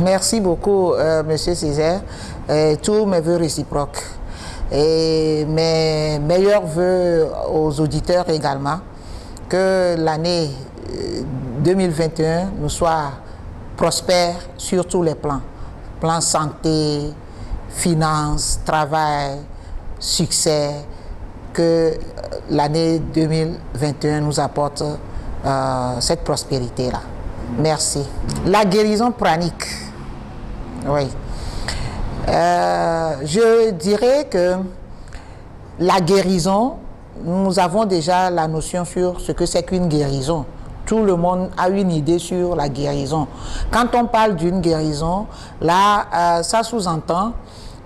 Merci beaucoup, Monsieur Césaire. Tous mes voeux réciproques. Et mes meilleurs voeux aux auditeurs également. Que l'année 2021 nous soit prospère sur tous les plans. Plan santé, finances, travail, succès. Que l'année 2021 nous apporte cette prospérité-là. Merci. La guérison pranique. Oui. Je dirais que la guérison, nous avons déjà la notion sur ce que c'est qu'une guérison. Tout le monde a une idée sur la guérison. Quand on parle d'une guérison, là, ça sous-entend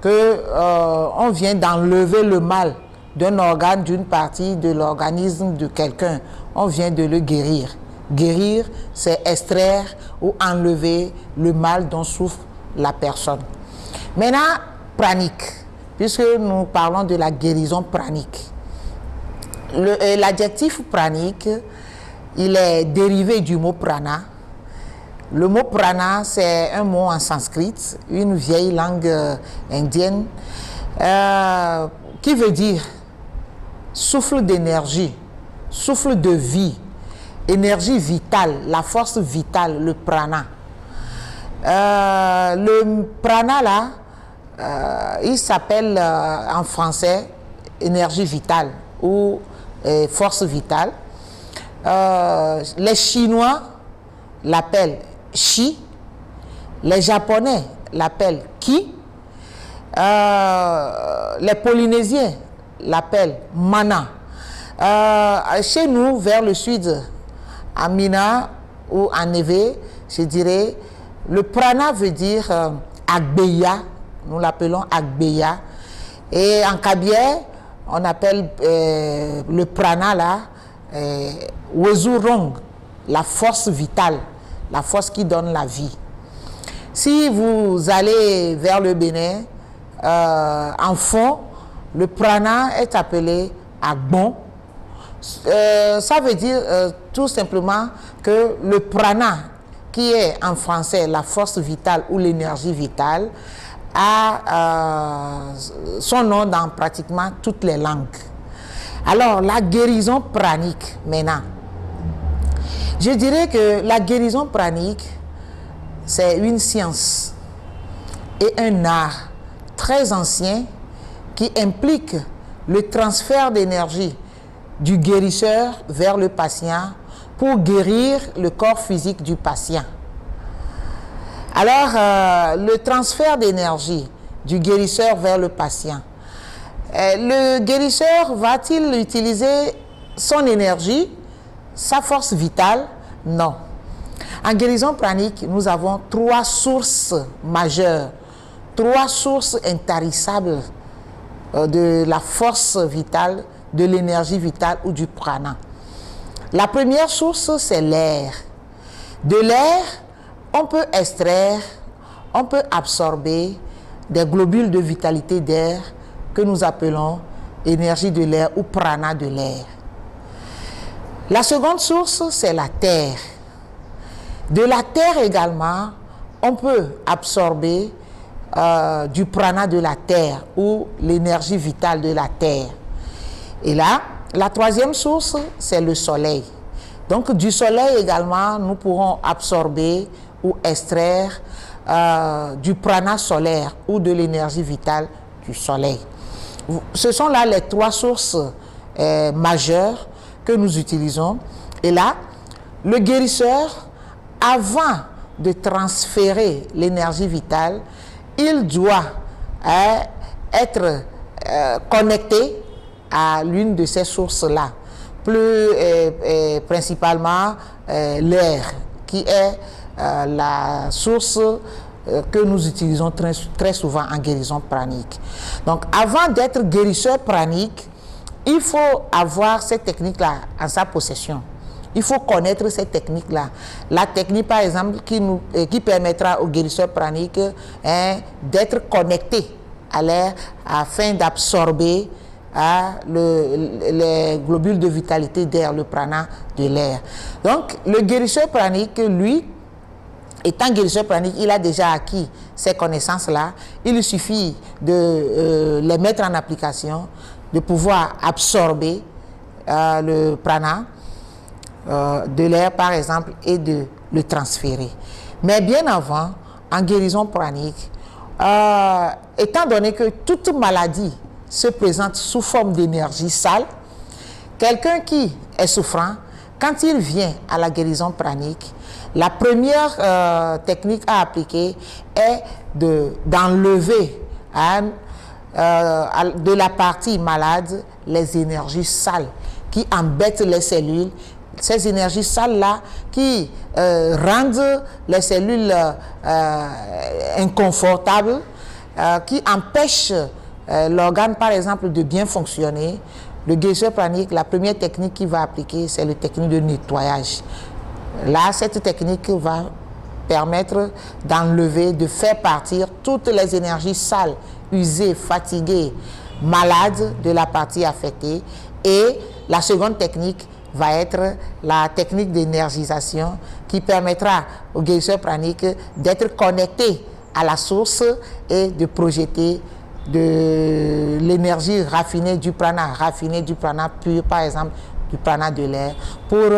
qu'on vient d'enlever le mal d'un organe, d'une partie de l'organisme de quelqu'un. On vient de le guérir. Guérir, c'est extraire ou enlever le mal dont souffre la personne. Maintenant, pranique, puisque nous parlons de la guérison pranique. L'adjectif pranique, il est dérivé du mot prana. Le mot prana, c'est un mot en sanskrit, une vieille langue indienne, qui veut dire souffle d'énergie, souffle de vie, énergie vitale, la force vitale, le prana. Le prana là, il s'appelle en français énergie vitale ou force vitale. Les Chinois l'appellent Chi, les Japonais l'appellent Ki, les Polynésiens l'appellent Mana. Chez nous, vers le sud, à Mina ou à Neve, je dirais, le prana veut dire Agbeya, nous l'appelons Agbeya. Et en Kabier, on appelle le prana là, Wezurong, la force vitale, la force qui donne la vie. Si vous allez vers le Bénin, en fond, le prana est appelé Agbon. Ça veut dire tout simplement que le prana, qui est en français la force vitale ou l'énergie vitale, a son nom dans pratiquement toutes les langues. Alors, la guérison pranique, maintenant. Je dirais que la guérison pranique, c'est une science et un art très ancien qui implique le transfert d'énergie du guérisseur vers le patient pour guérir le corps physique du patient. Alors, le transfert d'énergie du guérisseur vers le patient, le guérisseur va-t-il utiliser son énergie, sa force vitale? Non. En guérison pranique, nous avons 3 sources majeures, 3 sources intarissables de la force vitale, de l'énergie vitale ou du prana. La première source, c'est l'air. De l'air, on peut extraire, on peut absorber des globules de vitalité d'air que nous appelons énergie de l'air ou prana de l'air. La seconde source, c'est la terre. De la terre également, on peut absorber du prana de la terre ou l'énergie vitale de la terre. Et là, la troisième source, c'est le soleil. Donc, du soleil également, nous pourrons absorber ou extraire du prana solaire ou de l'énergie vitale du soleil. Ce sont là les 3 sources majeures que nous utilisons. Et là, le guérisseur, avant de transférer l'énergie vitale, il doit être connecté à l'une de ces sources-là, plus principalement l'air, qui est la source que nous utilisons très souvent en guérison pranique. Donc, avant d'être guérisseur pranique, il faut avoir cette technique-là en sa possession. Il faut connaître cette technique-là. La technique, par exemple, qui permettra au guérisseur pranique d'être connecté à l'air afin d'absorber les globules de vitalité d'air, le prana de l'air. Donc, le guérisseur pranique, lui, étant guérisseur pranique, il a déjà acquis ces connaissances-là. Il lui suffit de les mettre en application, de pouvoir absorber le prana, de l'air par exemple, et de le transférer. Mais bien avant, en guérison pranique, étant donné que toute maladie se présente sous forme d'énergie sale, quelqu'un qui est souffrant, quand il vient à la guérison pranique, la première technique à appliquer est d'enlever de la partie malade les énergies sales qui embêtent les cellules, ces énergies sales-là qui rendent les cellules inconfortables, qui empêchent l'organe, par exemple, de bien fonctionner. Le guérisseur pranique, la première technique qu'il va appliquer, c'est la technique de nettoyage. Là, cette technique va permettre d'enlever, de faire partir toutes les énergies sales, usées, fatiguées, malades de la partie affectée. Et la seconde technique va être la technique d'énergisation qui permettra au guérisseur pranique d'être connecté à la source et de projeter de l'énergie raffinée du prana pur, par exemple du prana de l'air, pour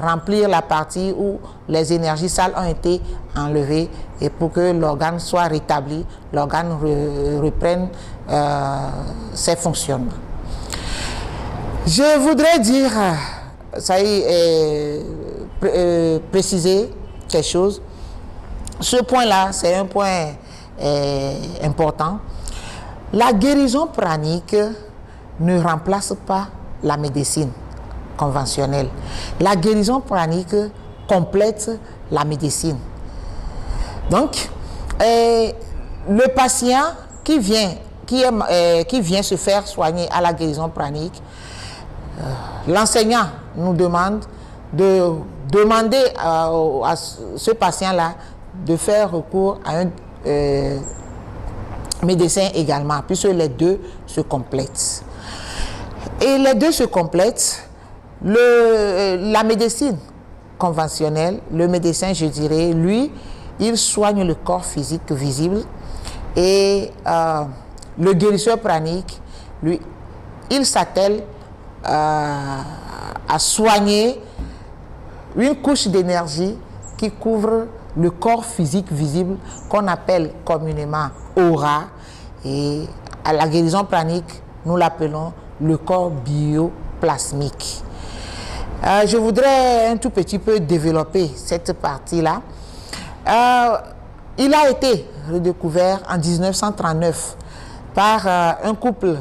remplir la partie où les énergies sales ont été enlevées et pour que l'organe soit rétabli, l'organe reprenne ses fonctionnements. Je voudrais dire, ça y est, préciser quelque chose. Ce point-là, c'est un point important. La guérison pranique ne remplace pas la médecine conventionnelle. La guérison pranique complète la médecine. Donc, le patient qui vient se faire soigner à la guérison pranique, l'enseignant nous demande de demander à ce patient-là de faire recours à un médecin également, puisque les deux se complètent. Et les deux se complètent. La médecine conventionnelle, le médecin, je dirais, lui, il soigne le corps physique visible, et le guérisseur pranique, lui, il s'attelle à soigner une couche d'énergie qui couvre le corps physique visible, qu'on appelle communément aura, et à la guérison pranique, nous l'appelons le corps bioplasmique. Je voudrais un tout petit peu développer cette partie-là. Il a été redécouvert en 1939 par un couple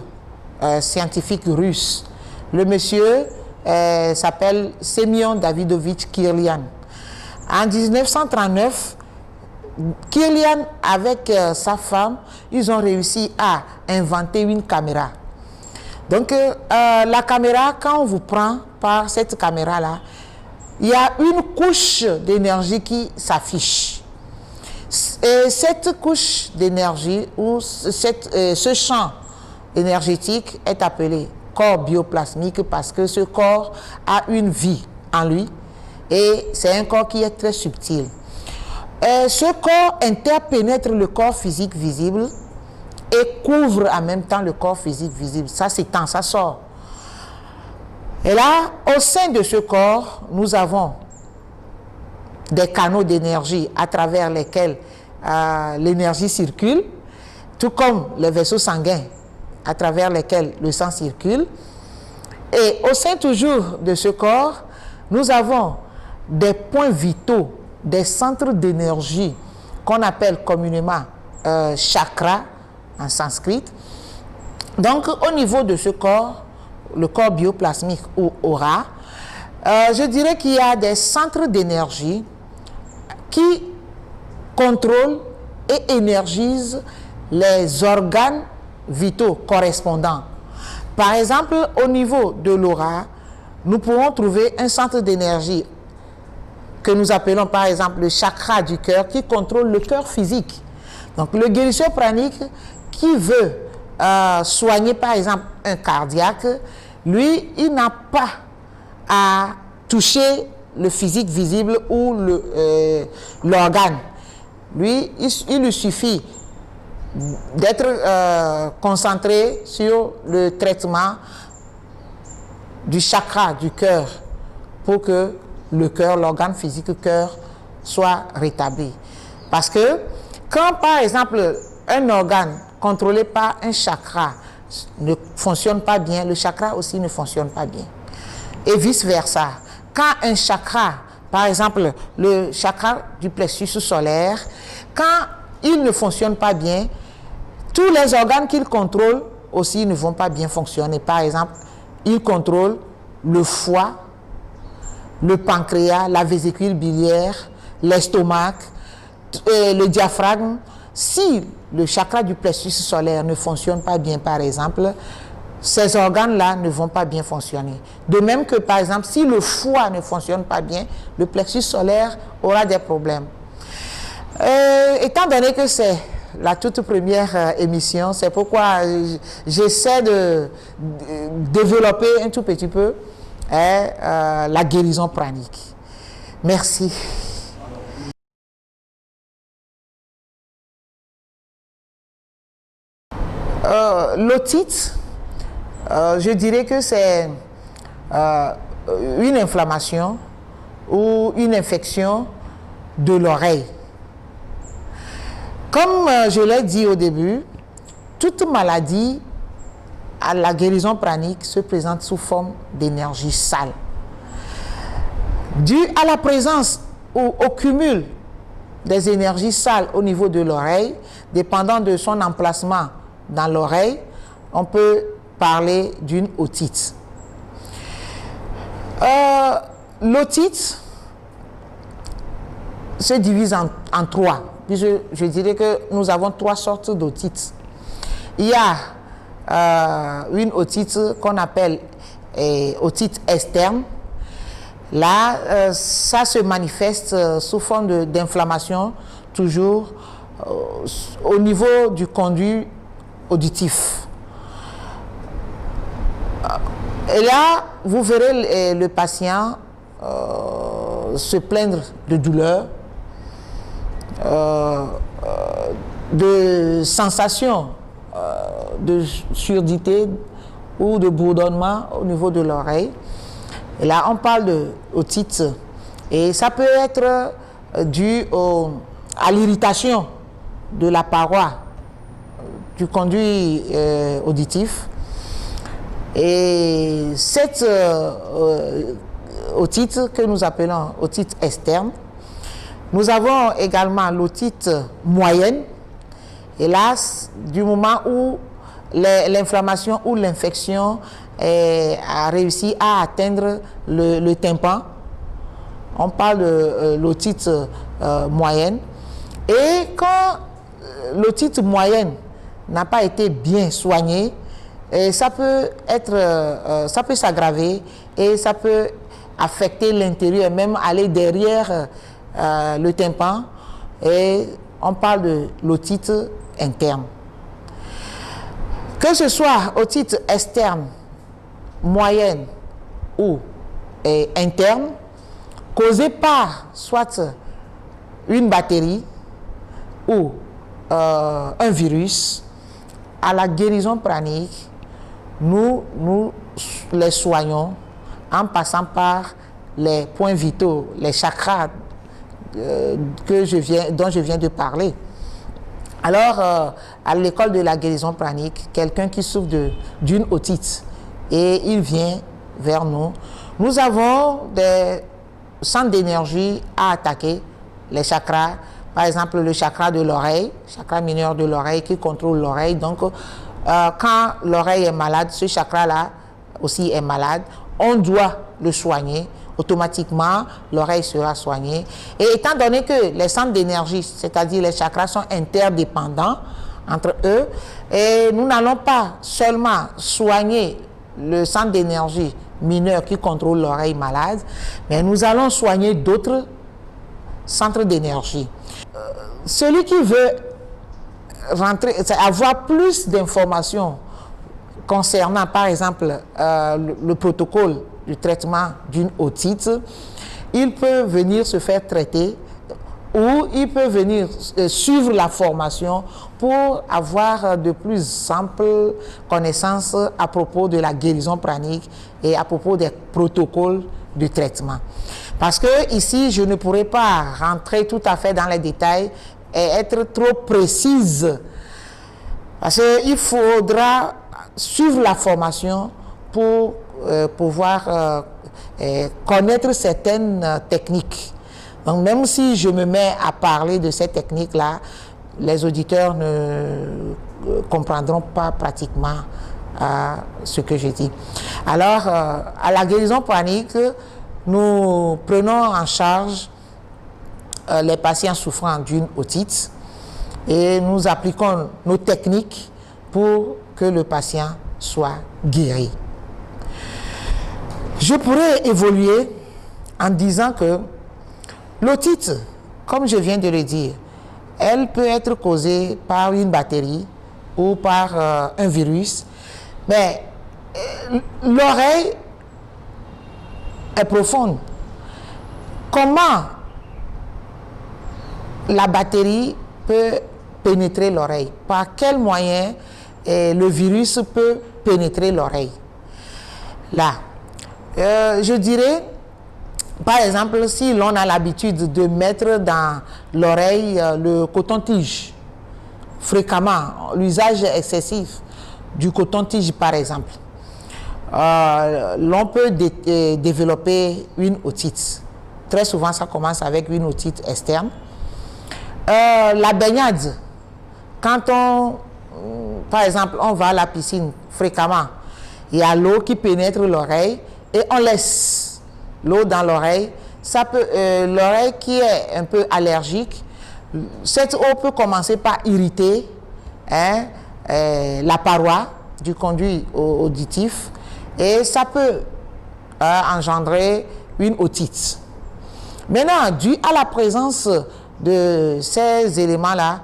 scientifique russe. Le monsieur s'appelle Semyon Davidovitch Kirlian. En 1939, Kirlian, avec sa femme, ils ont réussi à inventer une caméra. Donc, la caméra, quand on vous prend par cette caméra-là, il y a une couche d'énergie qui s'affiche. Et cette couche d'énergie, ou ce champ énergétique est appelé corps bioplasmique parce que ce corps a une vie en lui et c'est un corps qui est très subtil. Ce corps interpénètre le corps physique visible et couvre en même temps le corps physique visible. Ça s'étend, ça sort. Et là, au sein de ce corps, nous avons des canaux d'énergie à travers lesquels l'énergie circule, tout comme les vaisseaux sanguins à travers lesquels le sang circule. Et au sein toujours de ce corps, nous avons des points vitaux, des centres d'énergie qu'on appelle communément chakras en sanskrit. Donc, au niveau de ce corps, le corps bioplasmique ou aura, je dirais qu'il y a des centres d'énergie qui contrôlent et énergisent les organes vitaux correspondants. Par exemple, au niveau de l'aura, nous pourrons trouver un centre d'énergie que nous appelons par exemple le chakra du cœur qui contrôle le cœur physique. Donc le guérisseur pranique qui veut soigner par exemple un cardiaque, lui, il n'a pas à toucher le physique visible ou l'organe. Lui, il lui suffit d'être concentré sur le traitement du chakra du cœur pour que le cœur, l'organe physique cœur, soit rétabli. Parce que quand, par exemple, un organe contrôlé par un chakra ne fonctionne pas bien, le chakra aussi ne fonctionne pas bien. Et vice-versa. Quand un chakra, par exemple, le chakra du plexus solaire, quand il ne fonctionne pas bien, tous les organes qu'il contrôle aussi ne vont pas bien fonctionner. Par exemple, il contrôle le foie, le pancréas, la vésicule biliaire, l'estomac, le diaphragme. Si le chakra du plexus solaire ne fonctionne pas bien, par exemple, ces organes-là ne vont pas bien fonctionner. De même que, par exemple, si le foie ne fonctionne pas bien, le plexus solaire aura des problèmes. Étant donné que c'est la toute première émission, c'est pourquoi j'essaie de développer un tout petit peu la guérison pranique. Merci. L'otite, je dirais que c'est une inflammation ou une infection de l'oreille. Comme je l'ai dit au début, toute maladie à la guérison pranique se présente sous forme d'énergie sale. Due à la présence ou au cumul des énergies sales au niveau de l'oreille, dépendant de son emplacement dans l'oreille, on peut parler d'une otite. L'otite se divise en trois. Je dirais que nous avons trois sortes d'otites. Il y a une otite qu'on appelle otite externe. Là, ça se manifeste sous forme d'inflammation, toujours au niveau du conduit auditif. Et là, vous verrez le patient se plaindre de douleur, de sensations de surdité ou de bourdonnement au niveau de l'oreille. Et là, on parle d'otite et ça peut être dû à l'irritation de la paroi du conduit auditif. Et cette otite que nous appelons otite externe, nous avons également l'otite moyenne. Et là, du moment où l'inflammation ou l'infection a réussi à atteindre le tympan, on parle de l'otite moyenne. Et quand l'otite moyenne n'a pas été bien soignée, ça peut s'aggraver et ça peut affecter l'intérieur, même aller derrière le tympan, et on parle de l'otite interne. Que ce soit otite externe, moyenne ou interne, causée par soit une bactérie ou un virus, à la guérison pranique, nous les soignons en passant par les points vitaux, les chakras dont je viens de parler. Alors, à l'école de la guérison pranique, quelqu'un qui souffre d'une otite et il vient vers nous, nous avons des centres d'énergie à attaquer, les chakras, par exemple le chakra de l'oreille, chakra mineur de l'oreille qui contrôle l'oreille. Donc, quand l'oreille est malade, ce chakra-là aussi est malade, on doit le soigner. Automatiquement, l'oreille sera soignée. Et étant donné que les centres d'énergie, c'est-à-dire les chakras, sont interdépendants entre eux, et nous n'allons pas seulement soigner le centre d'énergie mineur qui contrôle l'oreille malade, mais nous allons soigner d'autres centres d'énergie. Celui qui veut avoir plus d'informations concernant, par exemple, le protocole du traitement d'une otite, il peut venir se faire traiter ou il peut venir suivre la formation pour avoir de plus amples connaissances à propos de la guérison pranique et à propos des protocoles de traitement. Parce que ici, je ne pourrais pas rentrer tout à fait dans les détails et être trop précise. Parce qu'il faudra suivre la formation pour pouvoir connaître certaines techniques. Donc, même si je me mets à parler de ces techniques-là, les auditeurs ne comprendront pas pratiquement ce que je dis. Alors, à la guérison pranique, nous prenons en charge les patients souffrant d'une otite et nous appliquons nos techniques pour que le patient soit guéri. Je pourrais évoluer en disant que l'otite, comme je viens de le dire, elle peut être causée par une bactérie ou par un virus, mais l'oreille est profonde. Comment la bactérie peut pénétrer l'oreille? Par quel moyen le virus peut pénétrer l'oreille? Là, je dirais, par exemple, si l'on a l'habitude de mettre dans l'oreille le coton-tige, fréquemment, l'usage excessif du coton-tige par exemple, l'on peut développer une otite. Très souvent, ça commence avec une otite externe. La baignade, quand par exemple, on va à la piscine fréquemment, il y a l'eau qui pénètre l'oreille et on laisse l'eau dans l'oreille, ça peut, l'oreille qui est un peu allergique, cette eau peut commencer par irriter la paroi du conduit auditif et ça peut engendrer une otite. Maintenant, dû à la présence de ces éléments-là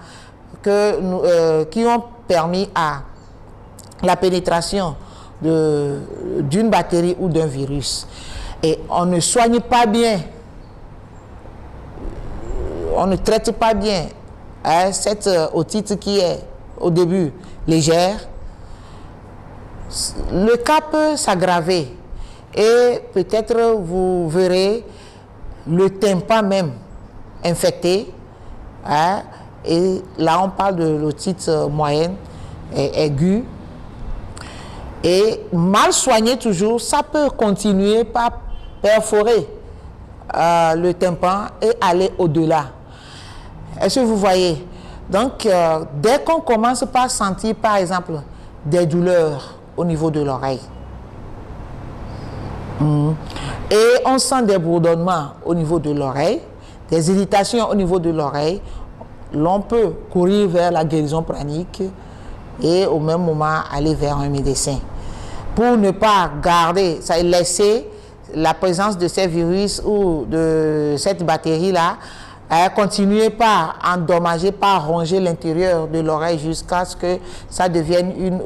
qui ont permis à la pénétration d'une bactérie ou d'un virus, et on ne soigne pas bien, on ne traite pas bien cette otite qui est au début légère, le cas peut s'aggraver et peut-être vous verrez le tympan même infecté, et là on parle de l'otite moyenne et aiguë, et mal soigné toujours, ça peut continuer par perforer le tympan et aller au-delà. Est-ce que vous voyez? Donc, dès qu'on commence par sentir, par exemple, des douleurs au niveau de l'oreille, et on sent des bourdonnements au niveau de l'oreille, des irritations au niveau de l'oreille, l'on peut courir vers la guérison pranique et au même moment aller vers un médecin pour ne pas garder, ça laisser la présence de ces virus ou de cette bactérie-là continuer par endommager, par ronger l'intérieur de l'oreille jusqu'à ce que ça devienne une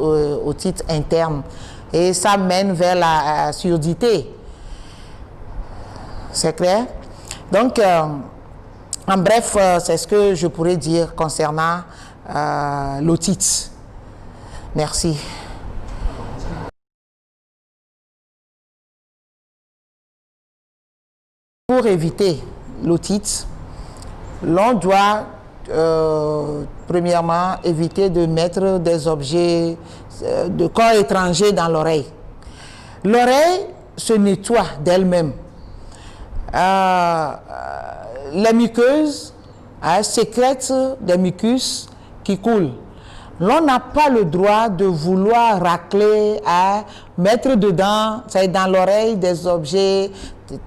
otite interne. Et ça mène vers la surdité. C'est clair? Donc, en bref, c'est ce que je pourrais dire concernant l'otite. Merci. Pour éviter l'otite, l'on doit premièrement éviter de mettre des objets de corps étrangers dans l'oreille. L'oreille se nettoie d'elle-même. Les muqueuses sécrètent des mucus qui coulent. L'on n'a pas le droit de vouloir racler, mettre dedans, dans l'oreille, des objets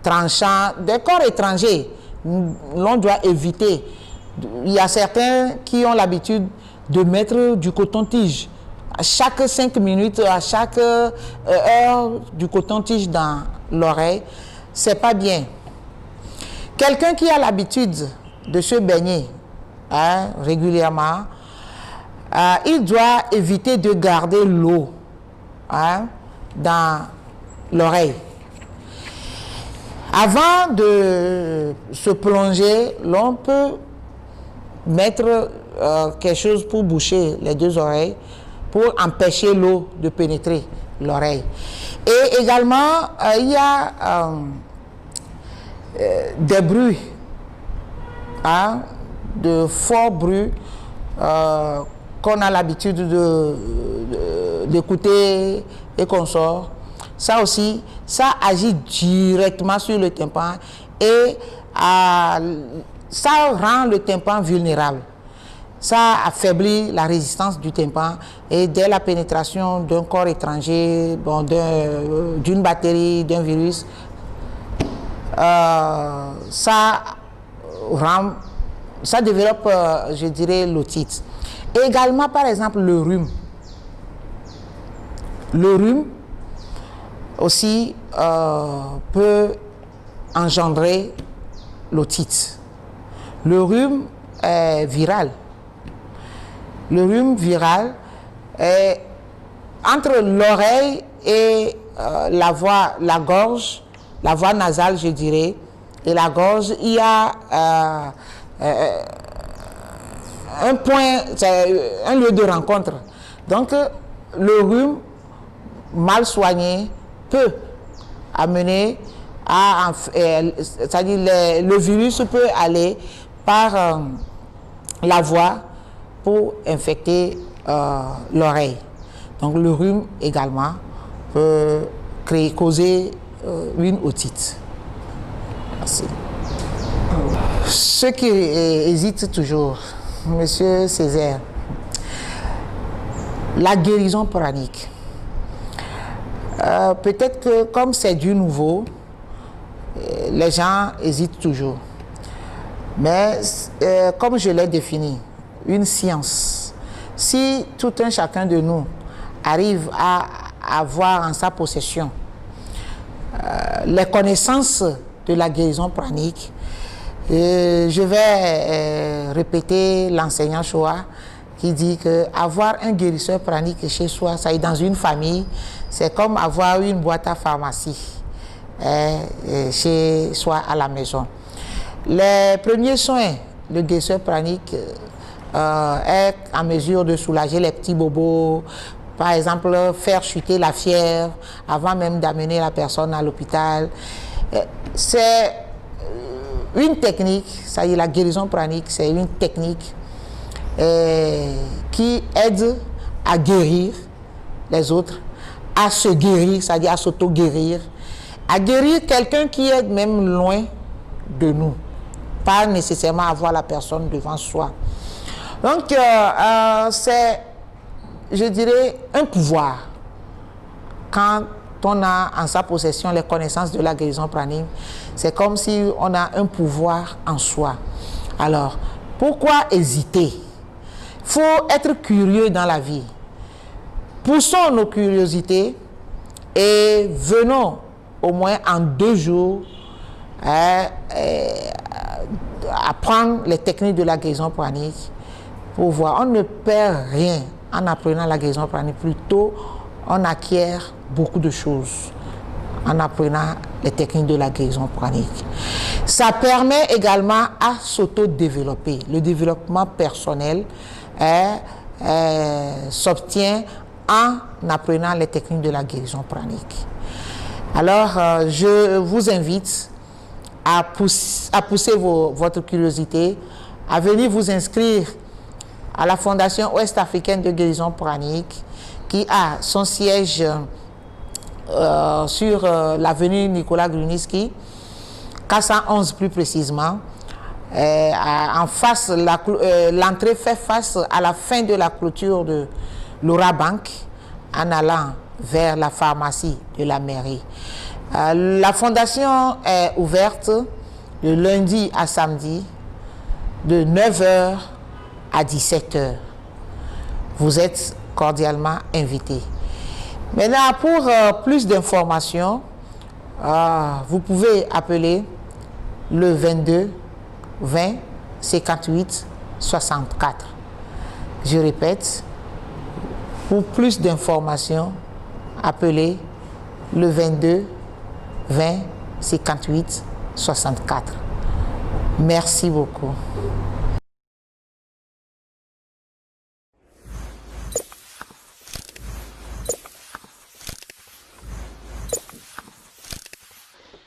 tranchants, des corps étrangers. L'on doit éviter. Il y a certains qui ont l'habitude de mettre du coton-tige. À chaque 5 minutes, à chaque heure, du coton-tige dans l'oreille, c'est pas bien. Quelqu'un qui a l'habitude de se baigner régulièrement, il doit éviter de garder l'eau dans l'oreille. Avant de se plonger, l'on peut mettre quelque chose pour boucher les deux oreilles, pour empêcher l'eau de pénétrer l'oreille. Et également, il y a des bruits, hein, de forts bruits qu'on a l'habitude d'écouter et qu'on sort. Ça aussi, ça agit directement sur le tympan et ça rend le tympan vulnérable. Ça affaiblit la résistance du tympan et dès la pénétration d'un corps étranger, bon, d'une bactérie, d'un virus, ça développe, je dirais, l'otite. Et également, par exemple, le rhume. Le rhume aussi peut engendrer l'otite. Le rhume est viral. Le rhume viral est entre l'oreille et la gorge, la voie nasale, je dirais, et la gorge, il y a un point, un lieu de rencontre. Donc, le rhume mal soigné peut amener à, c'est-à-dire le virus peut aller par la voie pour infecter l'oreille. Donc le rhume également peut causer une otite. Merci. Ceux qui hésitent toujours, Monsieur Césaire, la guérison pranique. Peut-être que comme c'est du nouveau, les gens hésitent toujours. Mais comme je l'ai défini, une science, si tout un chacun de nous arrive à avoir en sa possession les connaissances de la guérison pranique, je vais répéter l'enseignant Shoah qui dit que avoir un guérisseur pranique chez soi, ça est dans une famille, c'est comme avoir une boîte à pharmacie chez soi à la maison. Les premiers soins, le guérisseur pranique est en mesure de soulager les petits bobos, par exemple faire chuter la fièvre avant même d'amener la personne à l'hôpital. C'est une technique, ça y est, la guérison pranique, c'est une technique qui aide à guérir les autres, à se guérir, c'est-à-dire à s'auto-guérir, à guérir quelqu'un qui est même loin de nous, pas nécessairement avoir la personne devant soi. Donc, c'est, je dirais, un pouvoir. Quand on a en sa possession les connaissances de la guérison pranique, c'est comme si on a un pouvoir en soi. Alors, pourquoi hésiter? Il faut être curieux dans la vie. Poussons nos curiosités et venons au moins en 2 jours apprendre les techniques de la guérison pranique pour voir. On ne perd rien en apprenant la guérison pranique, plutôt on acquiert beaucoup de choses en apprenant les techniques de la guérison pranique. Ça permet également à s'auto-développer. Le développement personnel s'obtient en apprenant les techniques de la guérison pranique. Alors, je vous invite à pousser votre curiosité, à venir vous inscrire à la Fondation Ouest-Africaine de guérison pranique, qui a son siège sur l'avenue Nicolas Gruniski, K111 plus précisément. En face, l'entrée fait face à la fin de la clôture de Laura Bank, en allant vers la pharmacie de la mairie. La fondation est ouverte de lundi à samedi, de 9h à 17h. Vous êtes cordialement invités. Maintenant, pour plus d'informations, vous pouvez appeler le 22 20 58 64. Je répète, pour plus d'informations, appelez le 22 20 58 64. Merci beaucoup.